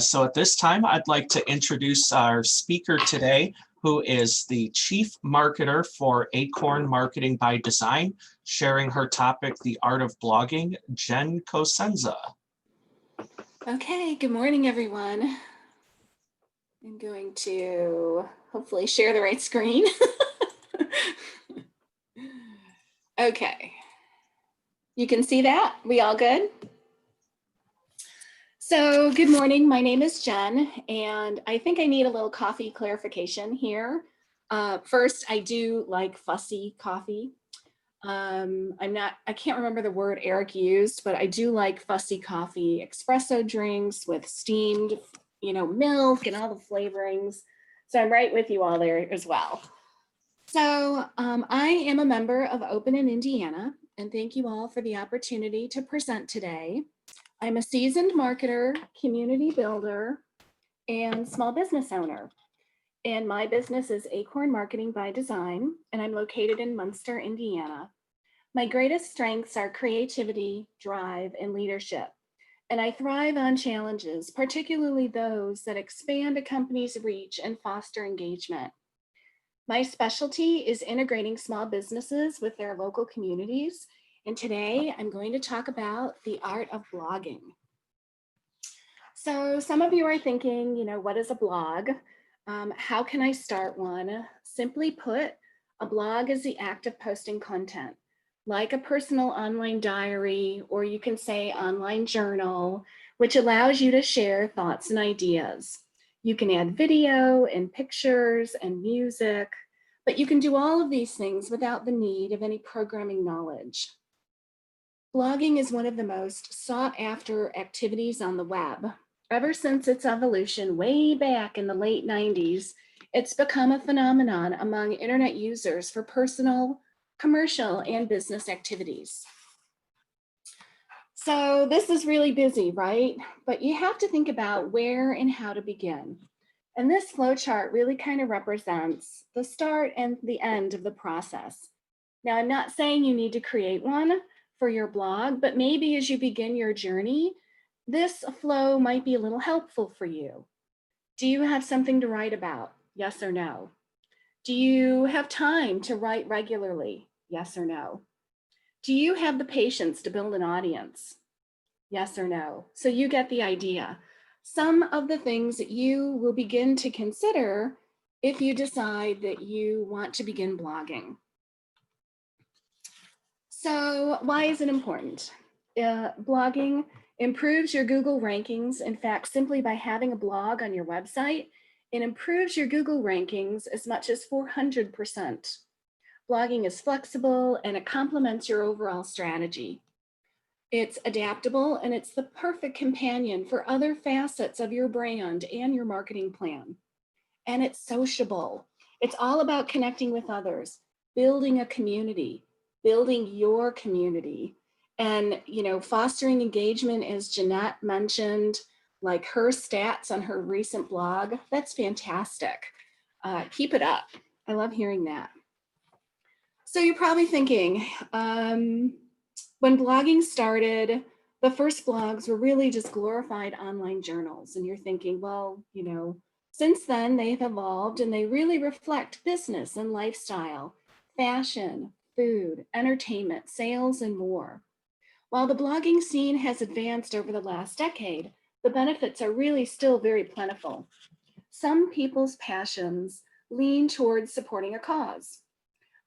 So at this time, I'd like to introduce our speaker today, who is the Chief Marketer for Acorn Marketing by Design, sharing her topic, The Art of Blogging, Jen Cosenza. Okay, good morning, everyone. I'm going to hopefully share the right screen. Okay, you can see that? We all good? So good morning, my name is Jen, and I think I need a little coffee clarification here. First, I do like fussy coffee. I can't remember the word Eric used, but I do like fussy coffee, espresso drinks with steamed, milk and all the flavorings. So I'm right with you all there as well. So I am a member of Open in Indiana, and thank you all for the opportunity to present today. I'm a seasoned marketer, community builder, and small business owner. And my business is Acorn Marketing by Design, and I'm located in Munster, Indiana. My greatest strengths are creativity, drive, and leadership. And I thrive on challenges, particularly those that expand a company's reach and foster engagement. My specialty is integrating small businesses with their local communities. And today I'm going to talk about the art of blogging. So some of you are thinking, what is a blog? How can I start one? Simply put, a blog is the act of posting content, like a personal online diary, or you can say online journal, which allows you to share thoughts and ideas. You can add video and pictures and music, but you can do all of these things without the need of any programming knowledge. Blogging is one of the most sought after activities on the web. Ever since its evolution way back in the late 90s, it's become a phenomenon among internet users for personal, commercial, and business activities. So this is really busy, right? But you have to think about where and how to begin. And this flow chart really kind of represents the start and the end of the process. Now, I'm not saying you need to create one for your blog, but maybe as you begin your journey, this flow might be a little helpful for you. Do you have something to write about? Yes or no? Do you have time to write regularly? Yes or no? Do you have the patience to build an audience? Yes or no? So you get the idea. Some of the things that you will begin to consider if you decide that you want to begin blogging. So why is it important? Blogging improves your Google rankings. In fact, simply by having a blog on your website, it improves your Google rankings as much as 400%. Blogging is flexible and it complements your overall strategy. It's adaptable and it's the perfect companion for other facets of your brand and your marketing plan. And it's sociable. It's all about connecting with others, building a community, building your community, and fostering engagement, as Jeanette mentioned, like her stats on her recent blog. That's fantastic. Keep it up. I love hearing that. So you're probably thinking, when blogging started, the first blogs were really just glorified online journals. And you're thinking, well, since then they've evolved and they really reflect business and lifestyle, fashion, food, entertainment, sales, and more. While the blogging scene has advanced over the last decade, the benefits are really still very plentiful. Some people's passions lean towards supporting a cause.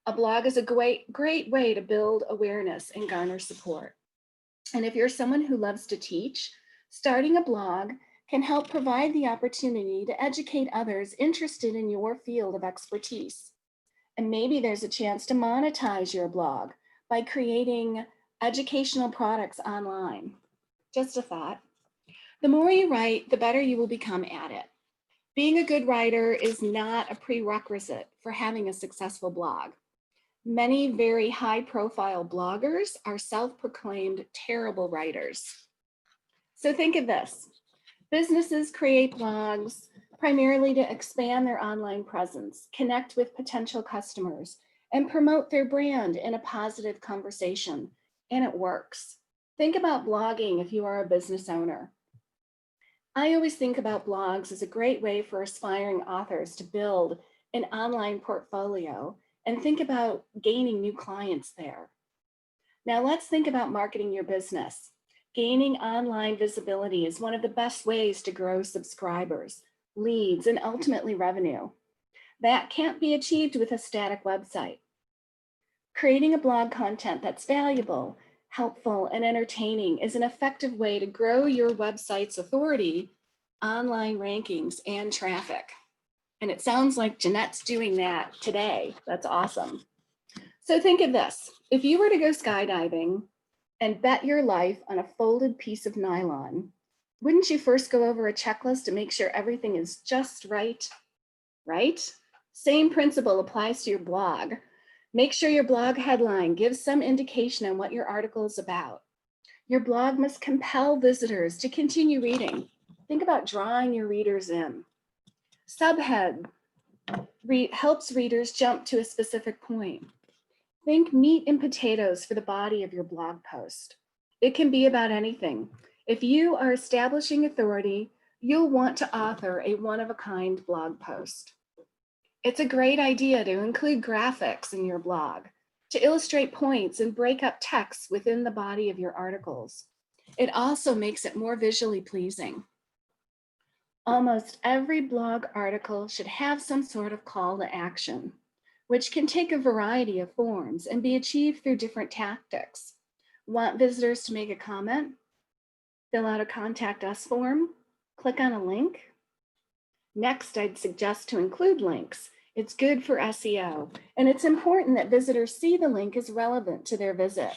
A blog is a great way to build awareness and garner support. And if you're someone who loves to teach, starting a blog can help provide the opportunity to educate others interested in your field of expertise. And maybe there's a chance to monetize your blog by creating educational products online. Just a thought. The more you write, the better you will become at it. Being a good writer is not a prerequisite for having a successful blog. Many very high-profile bloggers are self-proclaimed terrible writers. So think of this. Businesses create blogs primarily to expand their online presence, connect with potential customers, and promote their brand in a positive conversation. And it works. Think about blogging if you are a business owner. I always think about blogs as a great way for aspiring authors to build an online portfolio and think about gaining new clients there. Now let's think about marketing your business. Gaining online visibility is one of the best ways to grow subscribers, leads, and ultimately revenue. That can't be achieved with a static website. Creating a blog content that's valuable, helpful, and entertaining is an effective way to grow your website's authority, online rankings, and traffic. And it sounds like Jeanette's doing that today. That's awesome. So think of this. If you were to go skydiving and bet your life on a folded piece of nylon, wouldn't you first go over a checklist to make sure everything is just right? Right? Same principle applies to your blog. Make sure your blog headline gives some indication on what your article is about. Your blog must compel visitors to continue reading. Think about drawing your readers in. Subhead helps readers jump to a specific point. Think meat and potatoes for the body of your blog post. It can be about anything. If you are establishing authority, you'll want to author a one-of-a-kind blog post. It's a great idea to include graphics in your blog, to illustrate points and break up text within the body of your articles. It also makes it more visually pleasing. Almost every blog article should have some sort of call to action, which can take a variety of forms and be achieved through different tactics. Want visitors to make a comment? Fill out a contact us form, click on a link. Next, I'd suggest to include links. It's good for SEO, and it's important that visitors see the link is relevant to their visit.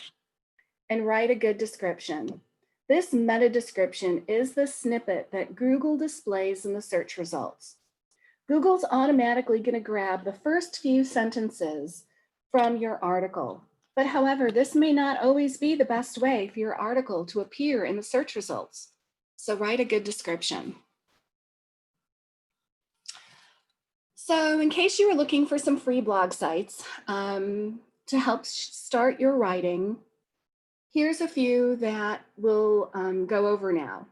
And write a good description. This meta description is the snippet that Google displays in the search results. Google's automatically going to grab the first few sentences from your article. But however, this may not always be the best way for your article to appear in the search results. So write a good description. So in case you were looking for some free blog sites to help start your writing, here's a few that we'll go over now,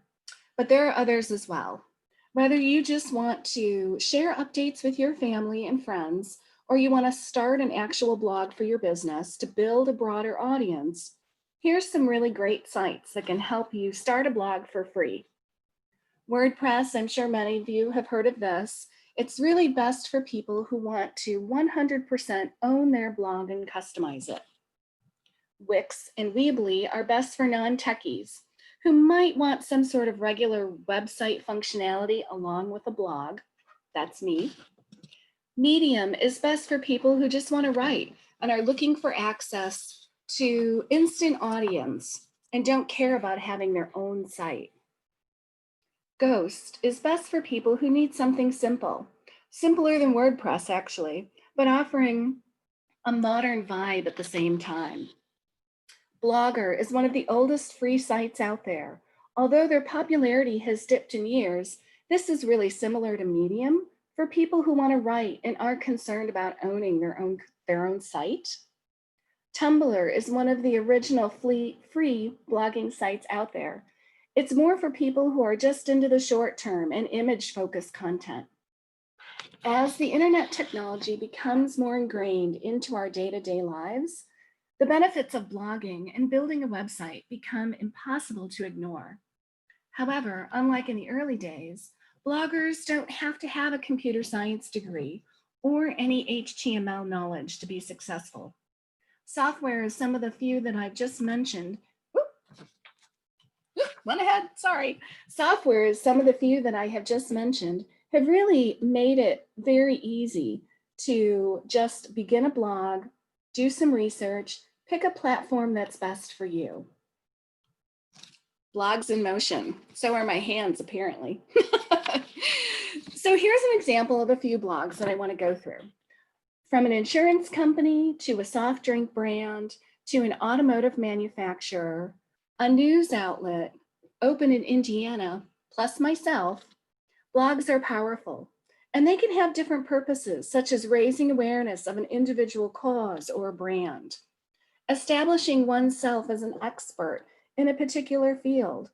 but there are others as well. Whether you just want to share updates with your family and friends, or you want to start an actual blog for your business to build a broader audience, here's some really great sites that can help you start a blog for free. WordPress, I'm sure many of you have heard of this. It's really best for people who want to 100% own their blog and customize it. Wix and Weebly are best for non-techies who might want some sort of regular website functionality along with a blog. That's me. Medium is best for people who just want to write and are looking for access to instant audience and don't care about having their own site. Ghost is best for people who need something simple, simpler than WordPress actually, but offering a modern vibe at the same time. Blogger is one of the oldest free sites out there. Although their popularity has dipped in years, this is really similar to Medium for people who want to write and aren't concerned about owning their own site. Tumblr is one of the original free blogging sites out there. It's more for people who are just into the short term and image-focused content. As the internet technology becomes more ingrained into our day-to-day lives, the benefits of blogging and building a website become impossible to ignore. However, unlike in the early days, bloggers don't have to have a computer science degree or any HTML knowledge to be successful. Software is some of the few that I've just mentioned. Went ahead, sorry. Software is some of the few that I have just mentioned have really made it very easy to just begin a blog, do some research, pick a platform that's best for you. Blogs in motion. So are my hands, apparently. So here's an example of a few blogs that I want to go through. From an insurance company to a soft drink brand to an automotive manufacturer, a news outlet, open in Indiana, plus myself, blogs are powerful. And they can have different purposes, such as raising awareness of an individual cause or brand, establishing oneself as an expert in a particular field,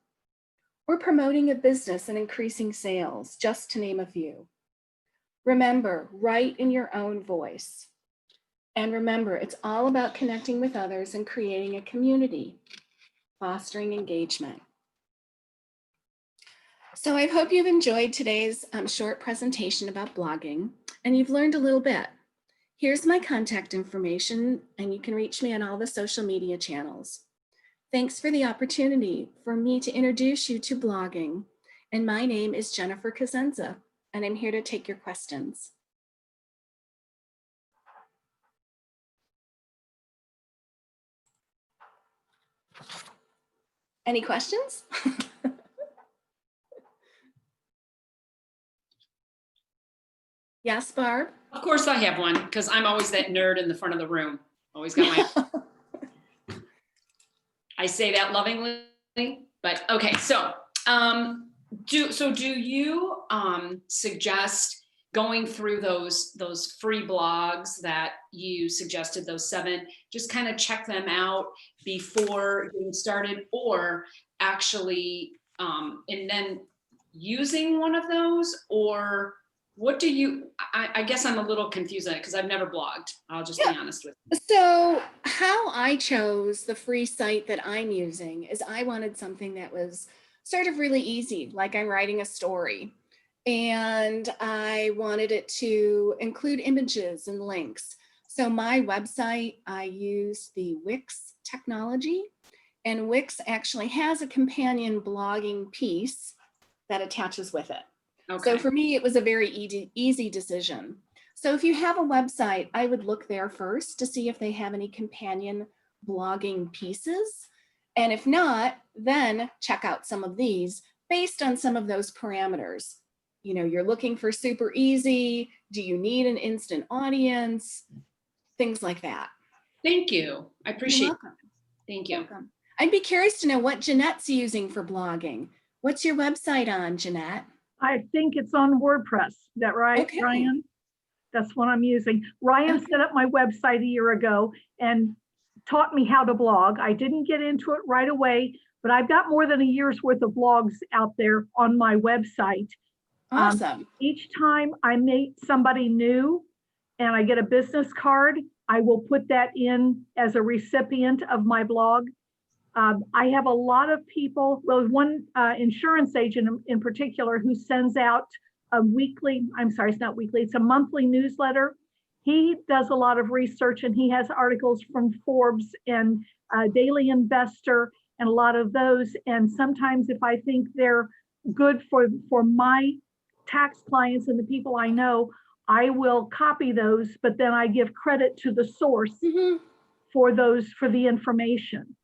or promoting a business and increasing sales, just to name a few. Remember, write in your own voice. And remember, it's all about connecting with others and creating a community, fostering engagement. So I hope you've enjoyed today's short presentation about blogging and you've learned a little bit. Here's my contact information and you can reach me on all the social media channels. Thanks for the opportunity for me to introduce you to blogging. And my name is Jennifer Cosenza and I'm here to take your questions. Any questions? Yes, Barb? Of course I have one, because I'm always that nerd in the front of the room. Always got my, I say that lovingly, but okay. So, do you suggest going through those free blogs that you suggested, those 7, just kind of check them out before getting started, or actually, and then using one of those, or what do you, I guess I'm a little confused on it because I've never blogged. I'll just be honest with you. So how I chose the free site that I'm using is I wanted something that was sort of really easy, like I'm writing a story. And I wanted it to include images and links. So my website, I use the Wix technology, and Wix actually has a companion blogging piece that attaches with it. Okay. So for me, it was a very easy decision. So if you have a website, I would look there first to see if they have any companion blogging pieces. And if not, then check out some of these based on some of those parameters. You know, you're looking for super easy. Do you need an instant audience? Things like that. Thank you. I appreciate You're welcome. it. Thank you. Welcome. I'd be curious to know what Jeanette's using for blogging. What's your website on, Jeanette? I think it's on WordPress. Is that right, Okay. Ryan? That's what I'm using. Ryan set up my website a year ago and taught me how to blog. I didn't get into it right away, but I've got more than a year's worth of blogs out there on my website. Awesome. Each time I meet somebody new and I get a business card, I will put that in as a recipient of my blog. I have a lot of people, well, one insurance agent in particular who sends out a weekly, I'm sorry, it's not weekly, it's a monthly newsletter. He does a lot of research and he has articles from Forbes and Daily Investor and a lot of those. And sometimes if I think they're good for my tax clients and the people I know, I will copy those, but then I give credit to the source for the information.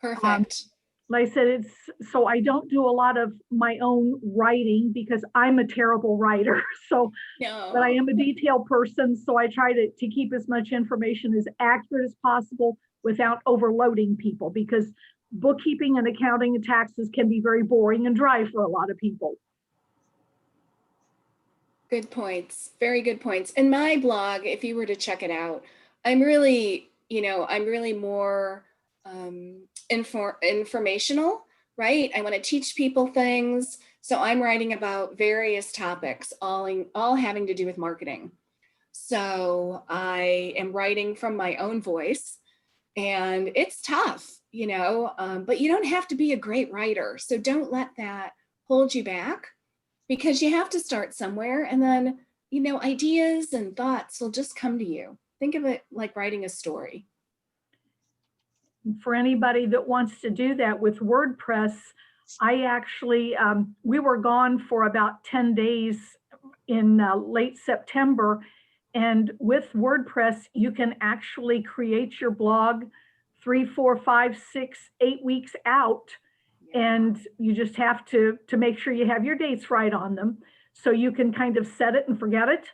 Perfect. Like I said, it's so I don't do a lot of my own writing because I'm a terrible writer. So, No. but I am a detail person. So I try to keep as much information as accurate as possible without overloading people, because bookkeeping and accounting and taxes can be very boring and dry for a lot of people. Good points. Very good points. In my blog, if you were to check it out, I'm really more informational, right? I want to teach people things. So I'm writing about various topics, all having to do with marketing. So I am writing from my own voice and it's tough, but you don't have to be a great writer. So don't let that hold you back, because you have to start somewhere, and then, ideas and thoughts will just come to you. Think of it like writing a story. For anybody that wants to do that with WordPress, I actually, we were gone for about 10 days in late September. And with WordPress, you can actually create your blog 3, 4, 5, 6, 8 weeks out. And you just have to make sure you have your dates right on them, so you can kind of set it and forget it.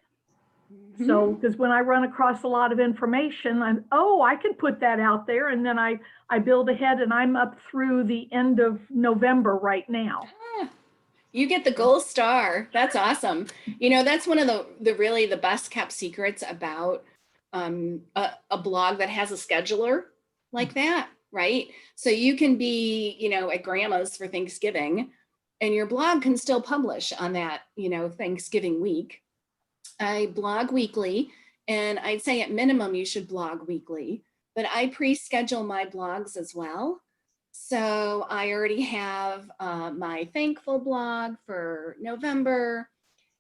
So, because when I run across a lot of information, I can put that out there, and then I build ahead, and I'm up through the end of November right now. You get the gold star. That's awesome. That's one of the best kept secrets about a blog that has a scheduler like that, right? So you can be, at grandma's for Thanksgiving and your blog can still publish on that, Thanksgiving week. I blog weekly, and I'd say at minimum you should blog weekly, but I pre-schedule my blogs as well. So I already have my thankful blog for November,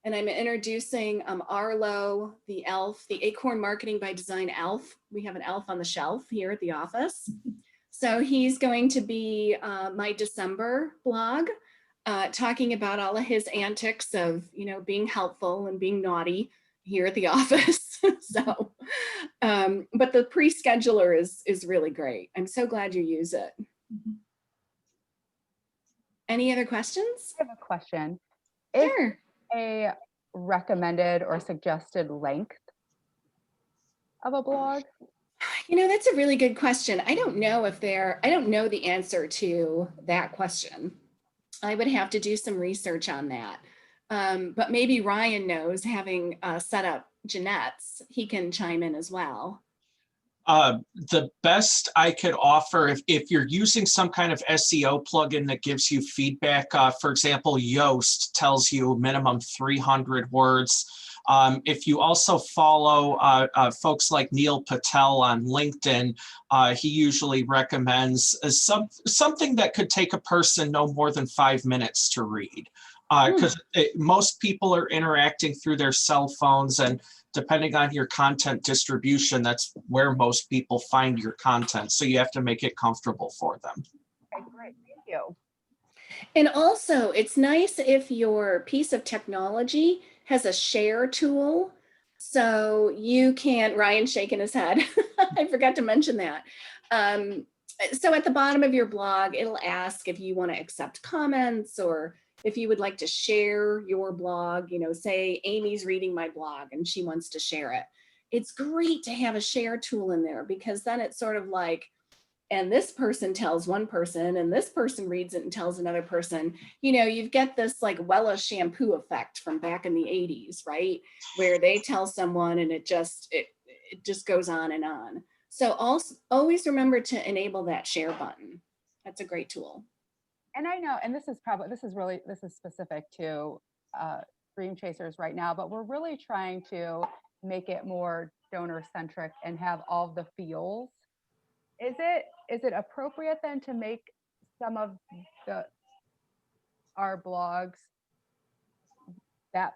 and I'm introducing Arlo, the elf, the Acorn Marketing by Design elf. We have an elf on the shelf here at the office. So he's going to be my December blog, talking about all of his antics of, being helpful and being naughty here at the office. So, but the pre-scheduler is really great. I'm so glad you use it. Any other questions? I have a question. Sure. A recommended or suggested length of a blog? That's a really good question. I don't know the answer to that question. I would have to do some research on that. But maybe Ryan knows, having set up Jeanette's, he can chime in as well. The best I could offer, if you're using some kind of SEO plugin that gives you feedback, for example, Yoast tells you minimum 300 words. If you also follow folks like Neil Patel on LinkedIn, he usually recommends something that could take a person no more than 5 minutes to read. Because most people are interacting through their cell phones, and depending on your content distribution, that's where most people find your content. So you have to make it comfortable for them. Okay, great, thank you. And also, it's nice if your piece of technology has a share tool. So you can, Ryan's shaking his head. I forgot to mention that. So at the bottom of your blog, it'll ask if you want to accept comments, or if you would like to share your blog. Say Amy's reading my blog and she wants to share it. It's great to have a share tool in there, because then it's sort of like, and this person tells one person, and this person reads it and tells another person. You've got this like Wella shampoo effect from back in the 80s, right? Where they tell someone and it just goes on and on. So also always remember to enable that share button. That's a great tool. And I know, and this is specific to Dream Chasers right now, but we're really trying to make it more donor centric and have all the feels. Is it appropriate then to make some of our blogs that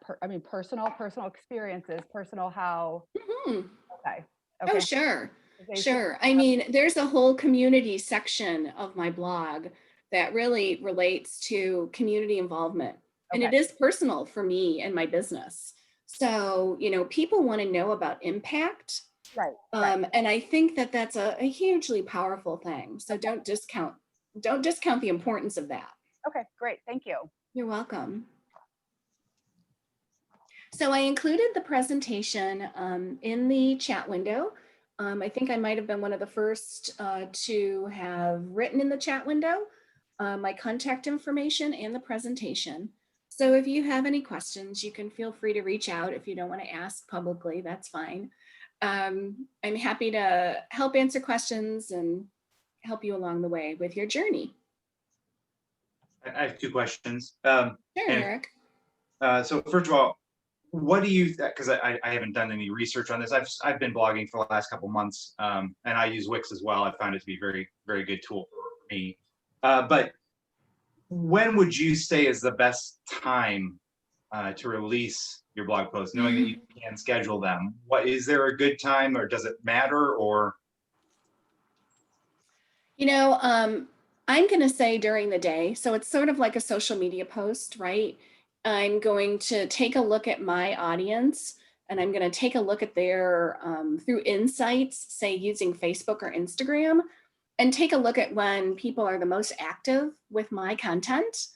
personal experiences, personal how? Mm-hmm. Okay. Oh, sure. Sure. I mean, there's a whole community section of my blog that really relates to community involvement. And it is personal for me and my business. So, people want to know about impact. Right. And I think that that's a hugely powerful thing. So don't discount the importance of that. Okay, great. Thank you. You're welcome. So I included the presentation in the chat window. I think I might have been one of the first to have written in the chat window my contact information and the presentation. So if you have any questions, you can feel free to reach out. If you don't want to ask publicly, that's fine. I'm happy to help answer questions and help you along the way with your journey. I have two questions. Sure, Eric. So first of all, what do you, because I haven't done any research on this. I've been blogging for the last couple months, and I use Wix as well. I found it to be very, very good tool for me. But when would you say is the best time to release your blog posts, knowing that you can schedule them? Is there a good time, or does it matter? Or I'm going to say during the day. So it's sort of like a social media post, right? I'm going to take a look at my audience, and I'm going to take a look at their through insights, say using Facebook or Instagram, and take a look at when people are the most active with my content.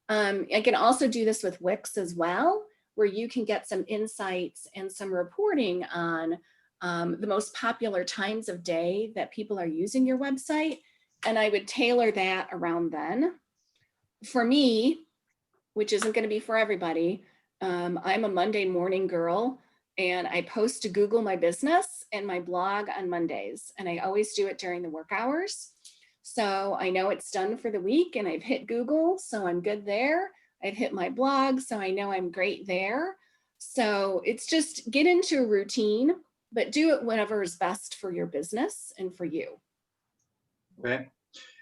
I can also do this with Wix as well, where you can get some insights and some reporting on the most popular times of day that people are using your website. And I would tailor that around then. For me, which isn't going to be for everybody, I'm a Monday morning girl, and I post to Google my business and my blog on Mondays. And I always do it during the work hours. So I know it's done for the week and I've hit Google, so I'm good there. I've hit my blog, so I know I'm great there. So it's just get into a routine, but do it whatever is best for your business and for you. Okay.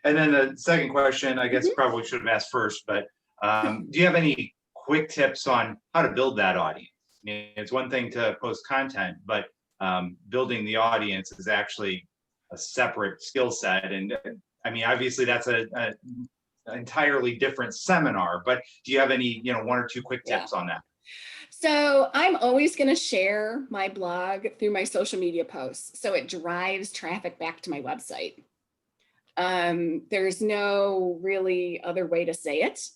And then the second question, I guess probably should have asked first, but do you have any quick tips on how to build that audience? I mean, it's one thing to post content, but building the audience is actually a separate skill set. And I mean, obviously that's a entirely different seminar, but do you have any, one or two quick tips on that? So I'm always going to share my blog through my social media posts, so it drives traffic back to my website. There's no really other way to say it.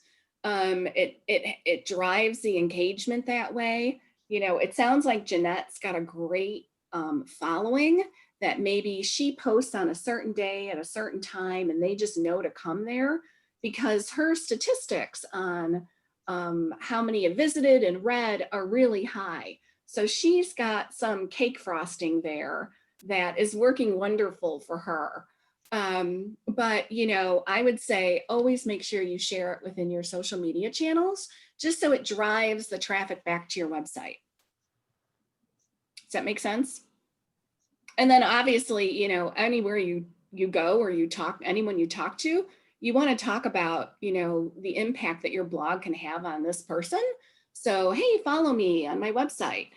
It drives the engagement that way. It sounds like Jeanette's got a great following, that maybe she posts on a certain day at a certain time and they just know to come there because her statistics on how many have visited and read are really high. So she's got some cake frosting there that is working wonderful for her. But I would say always make sure you share it within your social media channels, just so it drives the traffic back to your website. Does that make sense? And then obviously, anywhere you go or you talk, anyone you talk to, you want to talk about, the impact that your blog can have on this person. So, hey, follow me on my website.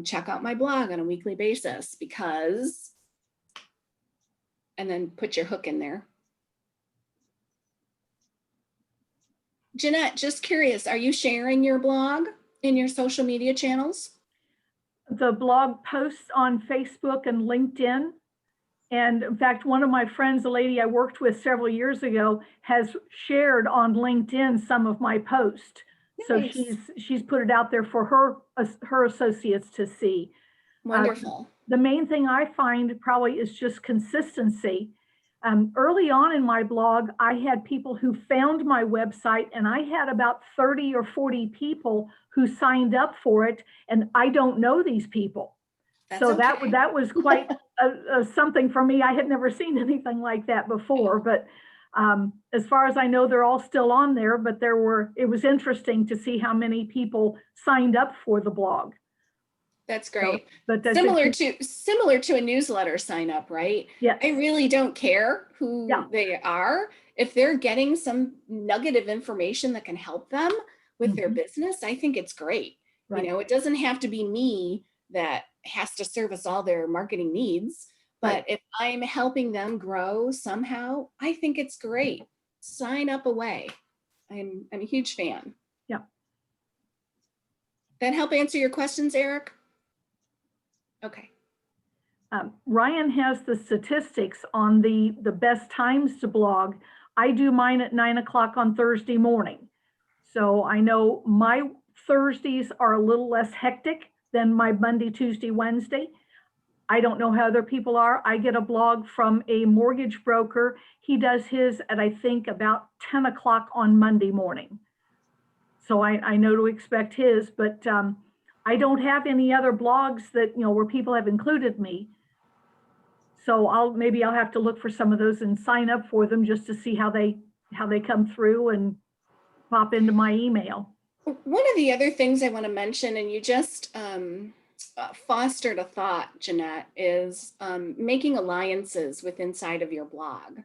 Check out my blog on a weekly basis because, and then put your hook in there. Jeanette, just curious, are you sharing your blog in your social media channels? The blog posts on Facebook and LinkedIn. And in fact, one of my friends, a lady I worked with several years ago, has shared on LinkedIn some of my posts. Nice. So she's put it out there for her associates to see. Wonderful. The main thing I find probably is just consistency. Early on in my blog, I had people who found my website, and I had about 30 or 40 people who signed up for it, and I don't know these people. That's so okay. that was quite something for me. I had never seen anything like that before, but as far as I know, they're all still on there, but it was interesting to see how many people signed up for the blog. That's great. So, but similar to a newsletter sign up, right? Yeah. I really don't care who they are. If they're getting some nugget of information that can help them with their business, I think it's great. Right. It doesn't have to be me that has to service all their marketing needs, but if I'm helping them grow somehow, I think it's great. Sign up away. I'm a huge fan. Yeah. That help answer your questions, Eric? Okay. Ryan has the statistics on the best times to blog. I do mine at 9 o'clock on Thursday morning. So I know my Thursdays are a little less hectic than my Monday, Tuesday, Wednesday. I don't know how other people are. I get a blog from a mortgage broker. He does his at, I think, about 10 o'clock on Monday morning. So I know to expect his, but I don't have any other blogs that, where people have included me. So maybe I'll have to look for some of those and sign up for them just to see how they come through and pop into my email. One of the other things I want to mention, and you just fostered a thought, Jeanette, is making alliances with inside of your blog,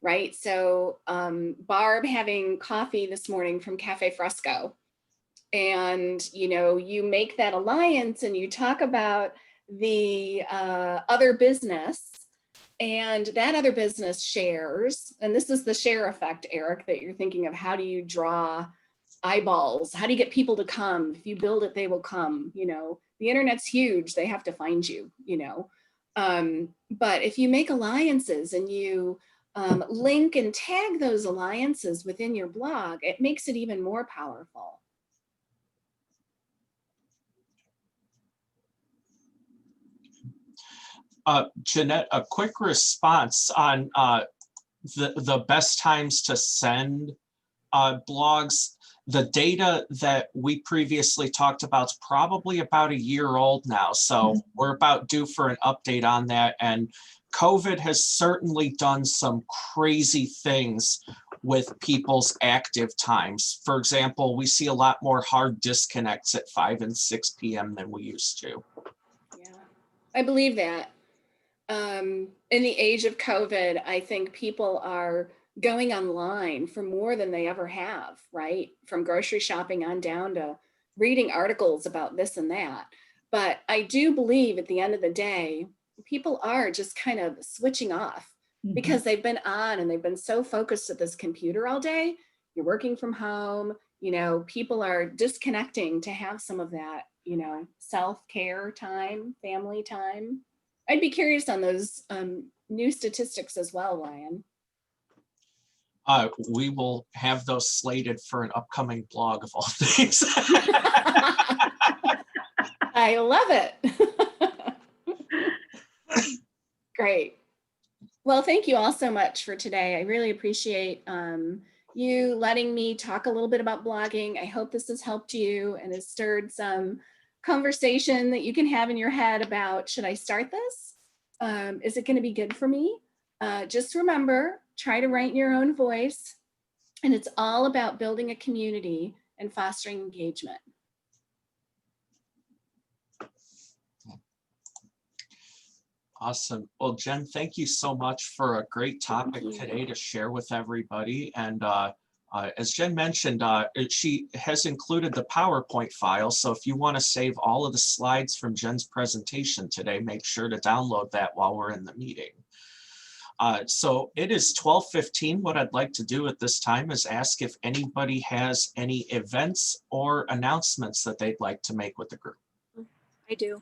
right? So Barb having coffee this morning from Cafe Fresco, and you make that alliance and you talk about the other business, and that other business shares, and this is the share effect, Eric, that you're thinking of. How do you draw eyeballs? How do you get people to come? If you build it, they will come. The internet's huge. They have to find you, but if you make alliances and you link and tag those alliances within your blog, it makes it even more powerful. Jeanette, a quick response on the best times to send blogs. The data that we previously talked about is probably about a year old now. So we're about due for an update on that. And COVID has certainly done some crazy things with people's active times. For example, we see a lot more hard disconnects at 5 and 6 p.m. than we used to. Yeah, I believe that. In the age of COVID, I think people are going online for more than they ever have, right? From grocery shopping on down to reading articles about this and that. But I do believe at the end of the day, people are just kind of switching off because they've been on and they've been so focused at this computer all day. You're working from home, you know, people are disconnecting to have some of that, you know, self-care time, family time. I'd be curious on those new statistics as well, Ryan. We will have those slated for an upcoming blog of all things. I love it. Great. Well, thank you all so much for today. I really appreciate you letting me talk a little bit about blogging. I hope this has helped you and has stirred some conversation that you can have in your head about, should I start this? Is it going to be good for me? Just remember, try to write in your own voice. And it's all about building a community and fostering engagement. Awesome. Well, Jen, thank you so much for a great topic today to share with everybody. And as Jen mentioned, she has included the PowerPoint file. So if you want to save all of the slides from Jen's presentation today, make sure to download that while we're in the meeting. So it is 12:15. What I'd like to do at this time is ask if anybody has any events or announcements that they'd like to make with the group. I do.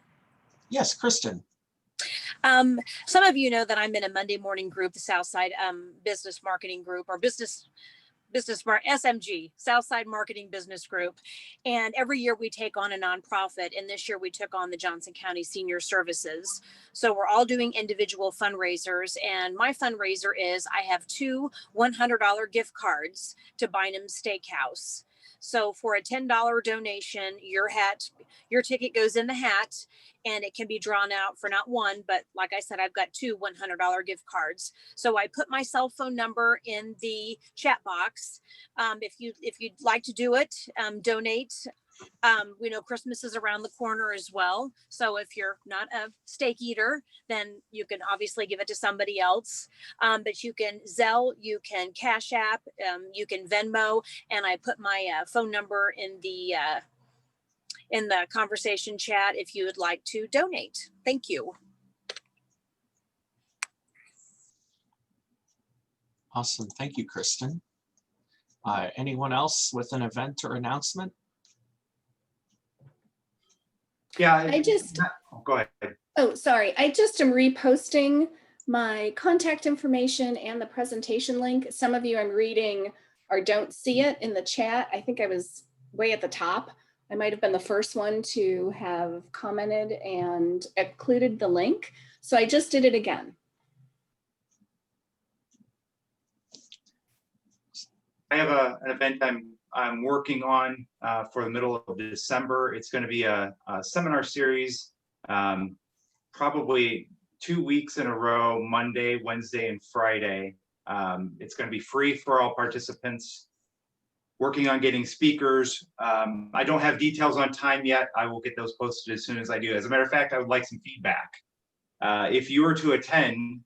Yes, Kristen. Some of you know that I'm in a Monday morning group, the Southside Business Marketing Group, or SMG, Southside Marketing Business Group. And every year we take on a nonprofit. And this year we took on the Johnson County Senior Services. So we're all doing individual fundraisers. And my fundraiser is I have 2 $100 gift cards to Bynum Steakhouse. So for a $10 donation, your ticket goes in the hat, and it can be drawn out for not one, but like I said, I've got 2 $100 gift cards. So I put my cell phone number in the chat box. If you'd like to do it, donate. We know Christmas is around the corner as well. So if you're not a steak eater, then you can obviously give it to somebody else. But you can Zelle, you can Cash App, you can Venmo, and I put my phone number in the conversation chat if you would like to donate. Thank you. Awesome. Thank you, Kristen. Anyone else with an event or announcement? Yeah. Go ahead. Oh, sorry. I just am reposting my contact information and the presentation link. Some of you I'm reading or don't see it in the chat. I think I was way at the top. I might have been the first one to have commented and included the link. So I just did it again. I have an event I'm working on for the middle of December. It's going to be a seminar series, probably 2 weeks in a row, Monday, Wednesday, and Friday. It's going to be free for all participants. Working on getting speakers. I don't have details on time yet. I will get those posted as soon as I do. As a matter of fact, I would like some feedback. If you were to attend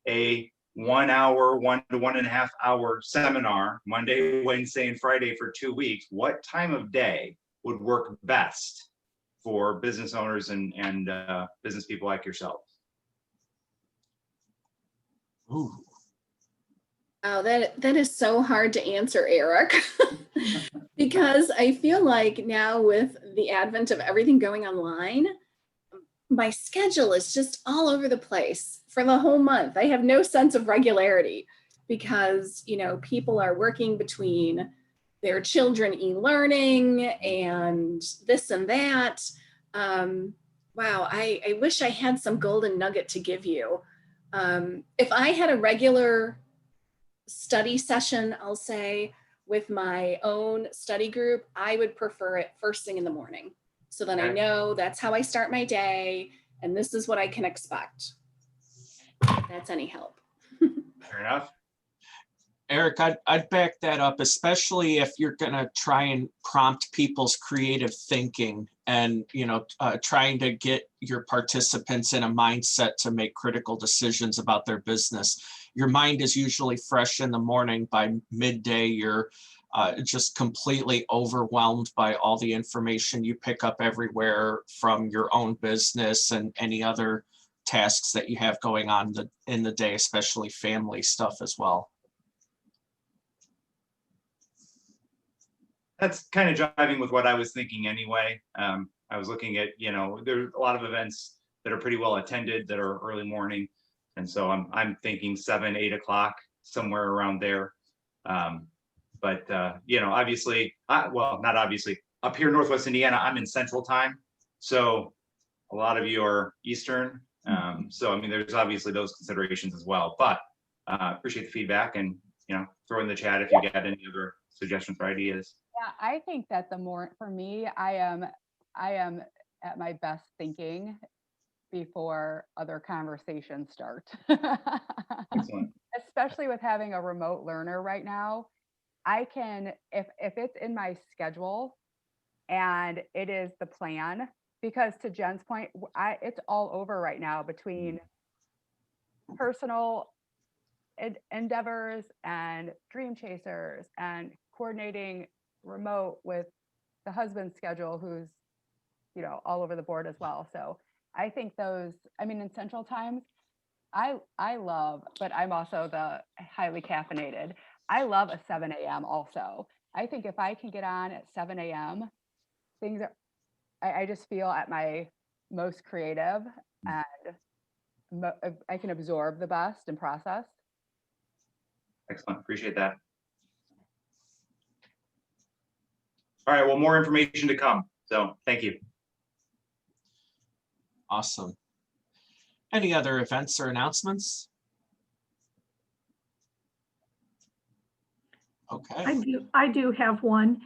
a 1 hour, 1 to 1.5 hour seminar, Monday, Wednesday, and Friday for 2 weeks, what time of day would work best for business owners and business people like yourselves? Ooh. Oh, that is so hard to answer, Eric, because I feel like now with the advent of everything going online, my schedule is just all over the place for the whole month. I have no sense of regularity because, you know, people are working between their children e-learning and this and that. Wow, I wish I had some golden nugget to give you. If I had a regular study session, I'll say, with my own study group, I would prefer it first thing in the morning. So then I know that's how I start my day and this is what I can expect. If that's any help. Fair enough. Eric, I'd back that up, especially if you're going to try and prompt people's creative thinking and, trying to get your participants in a mindset to make critical decisions about their business. Your mind is usually fresh in the morning. By midday, you're just completely overwhelmed by all the information you pick up everywhere from your own business and any other tasks that you have going on in the day, especially family stuff as well. That's kind of driving with what I was thinking anyway. I was looking at, there's a lot of events that are pretty well attended that are early morning. And so I'm thinking 7, 8 o'clock, somewhere around there. Obviously, well, not obviously, up here in Northwest Indiana, I'm in Central Time. So a lot of you are Eastern. So, I mean, there's obviously those considerations as well, but appreciate the feedback and, throw in the chat if you get any other suggestions or ideas. Yeah, I think that for me, I am at my best thinking before other conversations start. Excellent. Especially with having a remote learner right now, I can, if it's in my schedule and it is the plan, because to Jen's point, it's all over right now between personal endeavors and dream chasers and coordinating remote with the husband's schedule, who's, all over the board as well. So I think in Central Times, I love, but I'm also the highly caffeinated. I love a 7 a.m. also. I think if I can get on at 7 a.m., I just feel at my most creative and I can absorb the best and process. Excellent. Appreciate that. All right. Well, more information to come. So thank you. Awesome. Any other events or announcements? Okay. I do have one.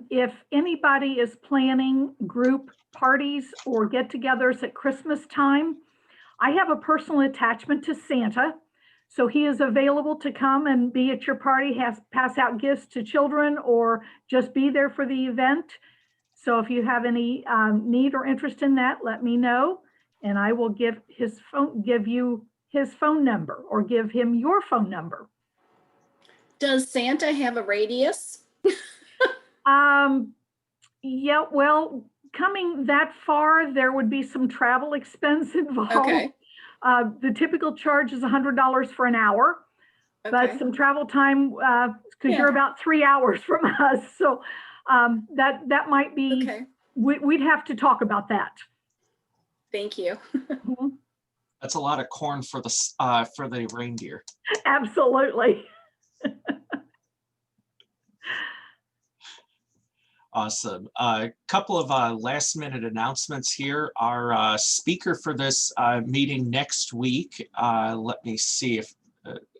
If anybody is planning group parties or get-togethers at Christmas time, I have a personal attachment to Santa. So he is available to come and be at your party, pass out gifts to children, or just be there for the event. So if you have any need or interest in that, let me know, and I will give you his phone number, or give him your phone number. Does Santa have a radius? Yeah, well, coming that far, there would be some travel expense involved. Okay. The typical charge is $100 for an hour, but Okay. some travel time, because you're about 3 hours from us. So that might be, Okay. we'd have to talk about that. Thank you. That's a lot of corn for the reindeer. Absolutely. Awesome. A couple of last minute announcements here. Our speaker for this meeting next week, let me see if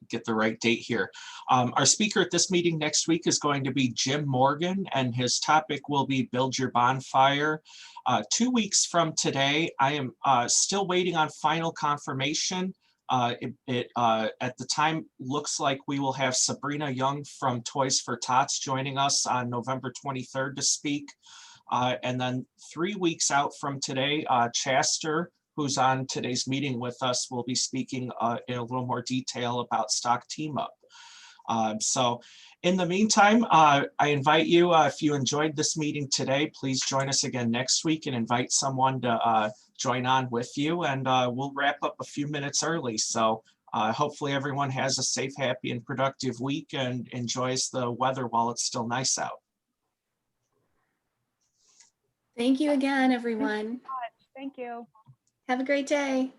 get the right date here. Our speaker at this meeting next week is going to be Jim Morgan, and his topic will be Build Your Bonfire. 2 weeks from today, I am still waiting on final confirmation. At the time looks like we will have Sabrina Young from Toys for Tots joining us on November 23rd to speak. And then 3 weeks out from today, Chaster, who's on today's meeting with us, will be speaking in a little more detail about Stock Team Up. So in the meantime, I invite you, if you enjoyed this meeting today, please join us again next week and invite someone to join on with you, and we'll wrap up a few minutes early. So hopefully everyone has a safe, happy, and productive week and enjoys the weather while it's still nice out. Thank you again, everyone. Thank you. Have a great day.